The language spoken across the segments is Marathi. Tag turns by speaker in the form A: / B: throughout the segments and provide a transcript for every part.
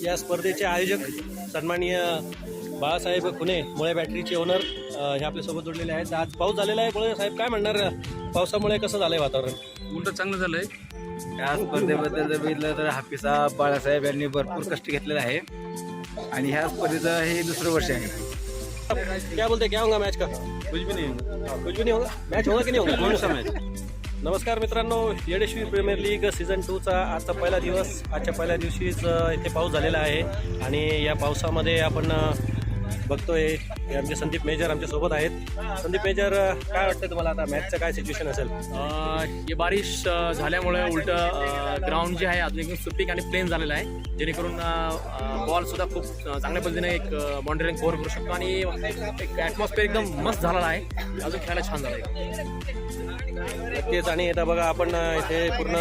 A: या स्पर्धेचे आयोजक सन्माननीय बाळासाहेब खुने मुळे बॅटरीचे ओनर हे आपल्यासोबत जोडलेले आहेत. आज पाऊस झालेला आहे. मुळे साहेब काय म्हणणार, पावसामुळे कसं झालंय वातावरण?
B: उलट चांगलं झालंय.
C: या स्पर्धेबद्दल जर बघितलं तर हाफिसाब बाळासाहेब यांनी भरपूर कष्ट घेतलेले आहे आणि ह्या स्पर्धेचं हे दुसरं वर्ष आहे.
A: क्या बोलते, क्या होगा मैच का?
B: कुछ भी नहीं होगा.
A: कुछ भी नहीं होगा. मॅच होगा की नाही होगा?
B: कौन सा मैच?
A: नमस्कार मित्रांनो, येडेश्वरी प्रीमियर लीग सीझन 2चा आजचा पहिला दिवस. आजच्या पहिल्या दिवशीच इथे पाऊस झालेला आहे आणि या पावसामध्ये आपण बघतोय हे आमचे संदीप मेजर आमच्यासोबत आहेत. संदीप मेजर, काय वाटतं तुम्हाला आता मॅचचं काय सिच्युएशन असेल?
B: हे बारिश झाल्यामुळे उलट ग्राउंड जे आहे अजून एकदम सुपीक आणि प्लेन झालेलं आहे, जेणेकरून बॉल सुद्धा खूप चांगल्या पद्धतीने एक बाउंड्री कव्हर करू शकतो आणि एक ॲटमॉस्फिअर एकदम मस्त झालेला आहे. अजून खेळायला छान झालं आहे.
A: नक्कीच. आणि आता बघा आपण इथे पूर्ण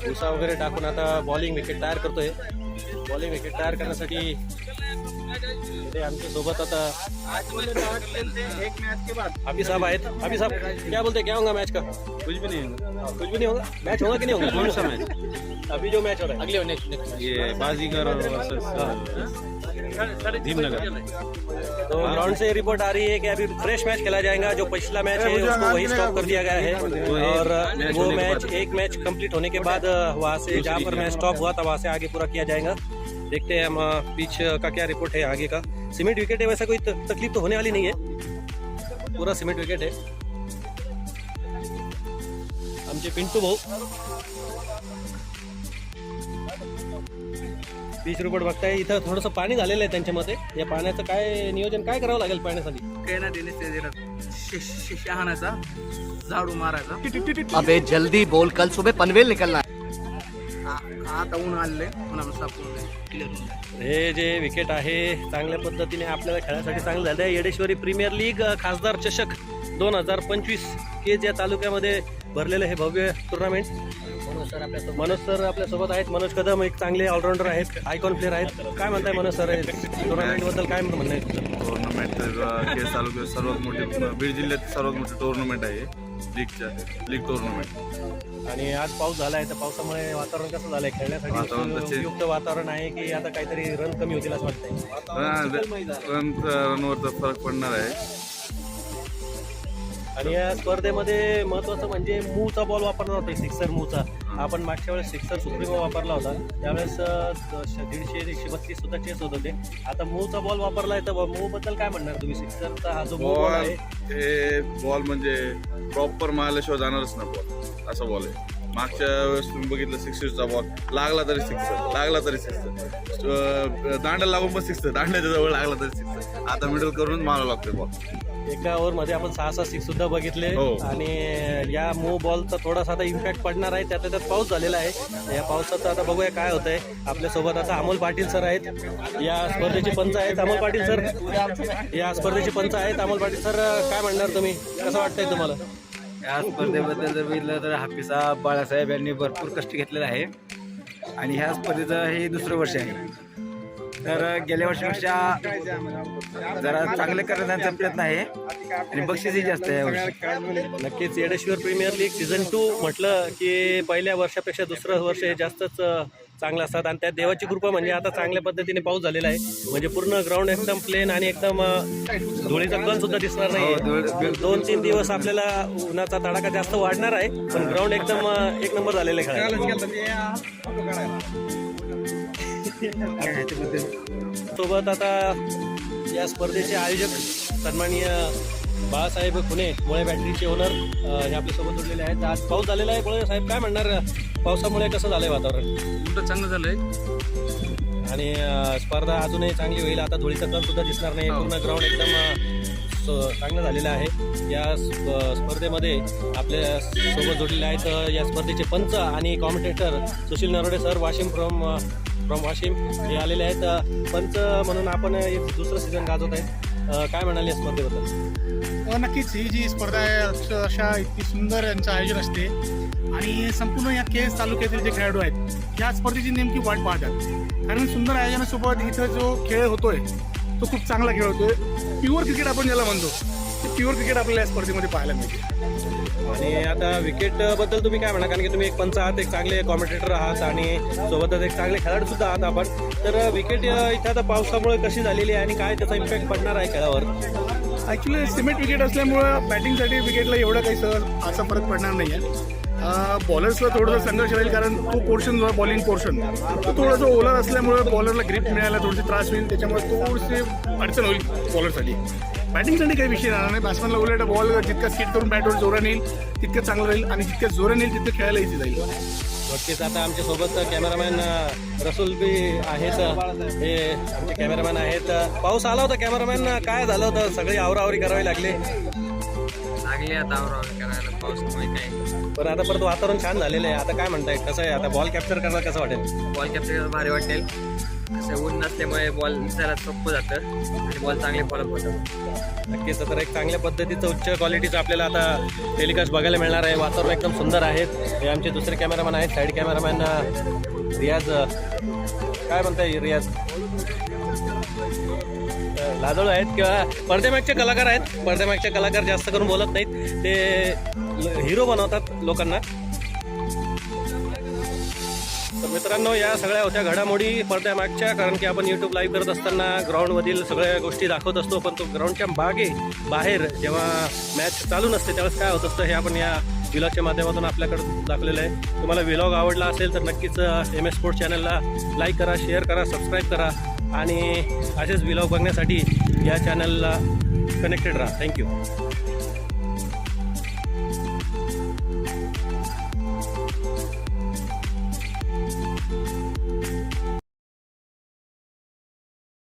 A: भुसा वगैरे टाकून आता बॉलिंग विकेट तयार करतोय. बॉलिंग विकेट तयार करण्यासाठी इथे आमच्यासोबत आता हाफिज साहब आहेत. हाफिज साहब, क्या बोलते, क्या होगा मैच का?
B: कुछ भी नहीं होगा.
A: कुछ भी नहीं होगा. मैच होगा कि नहीं होगा?
B: कौन सा मैच?
A: अभी जो मैच हो रहा है
B: अगले नेक्स्ट ये बाजीगर भीमनगर.
A: तो ग्राउंड से रिपोर्ट आ रही है कि अभी फ्रेश मैच खेला जाएगा. जो पिछला मैच है उसको वही स्टॉप कर दिया गया है और वो मैच एक मैच कंप्लीट होने के बाद वहाँ से जहाँ पर मैच स्टॉप हुआ था वहाँ से आगे पूरा किया जाएगा. देखते हैं हम पिच का क्या रिपोर्ट है आगे का. सीमेंट विकेट है, वैसा कोई तकलीफ तो होने वाली नहीं है. पूरा सीमेंट विकेट है. आमचे पिंटू भाऊ पिच रिपोर्ट बघताय. इथं थोडंसं पाणी झालेलं आहे त्यांच्यामध्ये. या पाण्याचं काय नियोजन काय करावं लागेल पाण्यासाठी?
B: काय ना शहाणाचा झाडू मारायचा.
D: अबे जल्दी बोल, कल सुबह पनवेल निकलना है.
B: आता ऊन आले पुन्हा
A: हे जे विकेट आहे चांगल्या पद्धतीने आपल्याला खेळासाठी चांगलं झालं आहे. येडेश्वरी प्रीमियर लीग खासदार चषक 2025 केज या तालुक्यामध्ये भरलेलं हे भव्य टुर्नामेंट. मनोज सर आपल्यासोबत आहेत. मनोज कदम एक चांगले ऑलराऊंडर आहेत, आयकॉन प्लेअर आहेत. काय म्हणताय मनोज सर, टुर्नामेंट बद्दल काय म्हणणं आहे?
E: टुर्नामेंट केस तालुक्यात सर्वात मोठी, बीड जिल्ह्यात सर्वात मोठी टुर्नामेंट आहे लीग टुर्नामेंट.
A: आणि आज पाऊस झाला आहे, तर पावसामुळे वातावरण कसं झालंय खेळण्यासाठी? युक्त वातावरण आहे की आता काहीतरी रन कमी होतील असं वाटतंय?
E: रनवरचा फरक पडणार आहे.
A: आणि या स्पर्धेमध्ये महत्वाचं म्हणजे मूचा बॉल वापरणार होता, सिक्सर मूचा. आपण मागच्या वेळेस सिक्सर सुप्रीमो वापरला होता, त्यावेळेस 150-132 सुद्धा चेस होत होते. आता मूचा बॉल वापरलाय, तर मूव बद्दल काय म्हणणार तुम्ही? सिक्सरचा हा जो बॉल आहे,
E: हे बॉल म्हणजे प्रॉपर मारल्याशिवाय जाणारच ना बॉल, असा बॉल आहे. मागच्या वेळेस तुम्ही बघितलं 6चा बॉल लागला तरी सिक्सर, लागला तरी सिक्सर, दांड्याला लागून पण सिक्सर, दांड्याच्या जवळ लागला तरी सिक्सर. आता मिडल करून मारावं लागतं बॉल.
A: एका ओव्हरमध्ये आपण 6 सिक्स सुद्धा बघितले. आणि या मूव बॉलचा थोडासा आता इम्पॅक्ट पडणार आहे. त्यात पाऊस झालेला आहे. या पावसाचं आता बघूया काय होतंय. आपल्यासोबत आता अमोल पाटील सर आहेत, या स्पर्धेचे पंच आहेत. अमोल पाटील सर या स्पर्धेचे पंच आहेत. अमोल पाटील सर, काय म्हणणार तुम्ही, कसं वाटतंय तुम्हाला?
C: या स्पर्धेबद्दल जर बघितलं तर हाफिसाब बाळासाहेब यांनी भरपूर कष्ट घेतलेले आहे आणि ह्या स्पर्धेचं हे दुसरं वर्ष आहे. तर गेल्या वर्षीपेक्षा जरा चांगले करण्याचा प्रयत्न आहे आणि बक्षीसही जास्त आहे यावर्षी.
A: नक्कीच. येडेश्वर प्रीमियर लीग सीझन 2 म्हटलं की पहिल्या वर्षापेक्षा दुसरं वर्ष हे जास्तच चांगलं असतात. आणि त्यात देवाची कृपा म्हणजे आता चांगल्या पद्धतीने पाऊस झालेला आहे. म्हणजे पूर्ण ग्राउंड एकदम प्लेन आणि एकदम धुळीचा कण सुद्धा दिसणार नाही. 2-3 दिवस आपल्याला उन्हाचा तडाखा जास्त वाढणार आहे, पण ग्राउंड एकदम एक नंबर झालेलं आहे खेळायला. सोबत आता या स्पर्धेचे आयोजक सन्माननीय बाळासाहेब खुने मुळे बॅटरीचे ओनर हे आपल्यासोबत जोडलेले आहेत. आज पाऊस झालेला आहे. मुळे साहेब, काय म्हणणार, पावसामुळे कसं झालंय वातावरण?
B: उलट चांगलं झालंय.
A: आणि स्पर्धा अजूनही चांगली होईल. आता धुळीचा कण सुद्धा दिसणार नाही. पूर्ण ग्राउंड एकदम चांगलं झालेलं आहे. या स्पर्धेमध्ये आपल्या सोबत जोडलेले आहेत या स्पर्धेचे पंच आणि commentator Sushil Narode sir, Washim from Washim हे आलेले आहेत. पंच म्हणून आपण एक दुसरं सीझन गाजवत आहेत. काय म्हणाले या स्पर्धेबद्दल?
F: नक्कीच ही जी स्पर्धा आहे अक्षरशः इतकी सुंदर यांचं आयोजन असते आणि संपूर्ण या केस तालुक्यातील जे खेळाडू आहेत ह्या स्पर्धेची नेमकी वाट पाहतात. कारण सुंदर आयोजनासोबत इथं जो खेळ होतोय तो खूप चांगला खेळ होतोय. प्युअर क्रिकेट आपण ज्याला म्हणतो ते प्युअर क्रिकेट आपल्याला या स्पर्धेमध्ये पाहायला मिळते.
A: आणि आता विकेट बद्दल तुम्ही काय म्हणा, कारण की तुम्ही एक पंच आहात, एक चांगले कॉमेंटेटर आहात आणि सोबतच एक चांगले खेळाडू सुद्धा आहात आपण. तर विकेट इथं आता पावसामुळे कशी झालेली आहे आणि काय त्याचा इम्पॅक्ट पडणार आहे खेळावर?
F: ॲक्च्युली सिमेंट विकेट असल्यामुळं बॅटिंगसाठी विकेटला एवढा काही सहज असा फरक पडणार नाही आहे. बॉलर्सला थोडंसं संघर्ष राहील, कारण तो पोर्शन जो आहे बॉलिंग पोर्शन तो थोडंसं ओलर असल्यामुळे बॉलरला ग्रिप मिळायला थोडीशी त्रास होईल, त्याच्यामुळे थोडीशी अडचण होईल बॉलरसाठी. बॅटिंगसाठी काही विषय राहणार नाही. बॅट्समॅनला उलट बॉल जितका स्किट करून बॅटवर जोराने येईल तितकं चांगलं राहील आणि जितक्या जोराने येईल तितकं खेळायला इझी जाईल.
A: नक्कीच. आता आमच्यासोबत कॅमेरामॅन रसूल बी आहेत, हे आमचे कॅमेरामॅन आहेत. पाऊस आला होता कॅमेरामॅन, काय झालं होतं? सगळी आवराआवरी करावी लागली
G: आता आवरावरी करायला पावसामुळे काय.
A: पण आता परत वातावरण छान झालेलं आहे. आता काय म्हणताय, कसं आहे आता बॉल कॅप्चर करायला कसं वाटेल?
G: बॉल कॅप्चर भारी वाटेल. असं ऊन नसल्यामुळे बॉल दिसायला सोपं जातं आणि बॉल चांगले फॉलोअप होतात.
A: नक्कीच. तर एक चांगल्या पद्धतीचं उच्च क्वालिटीचं आपल्याला आता टेलिकास्ट बघायला मिळणार आहे. वातावरण एकदम सुंदर आहे. हे आमचे दुसरे कॅमेरामॅन आहेत, साईड कॅमेरामॅन रियाज. काय म्हणताय रियाज? लाजळू आहेत किंवा पडद्यामागचे कलाकार आहेत. पडद्यामागचे कलाकार जास्त करून बोलत नाहीत, ते हिरो बनवतात लोकांना. तर मित्रांनो, या सगळ्या होत्या घडामोडी पडद्यामागच्या, कारण की आपण यूट्यूब लाईव्ह करत असताना ग्राउंडमधील सगळ्या गोष्टी दाखवत असतो, पण तो ग्राउंडच्या बाहेर जेव्हा मॅच चालू नसते त्यावेळेस काय होत असतं हे आपण या व्हिलॉगच्या माध्यमातून आपल्याकडे दाखवलेलं आहे. तुम्हाला व्हिलॉग आवडला असेल तर नक्कीच MS स्पोर्ट्स चॅनलला लाईक करा, शेअर करा, सबस्क्राईब करा आणि असेच व्हिलॉग बघण्यासाठी या चॅनलला कनेक्टेड राहा. थँक्यू.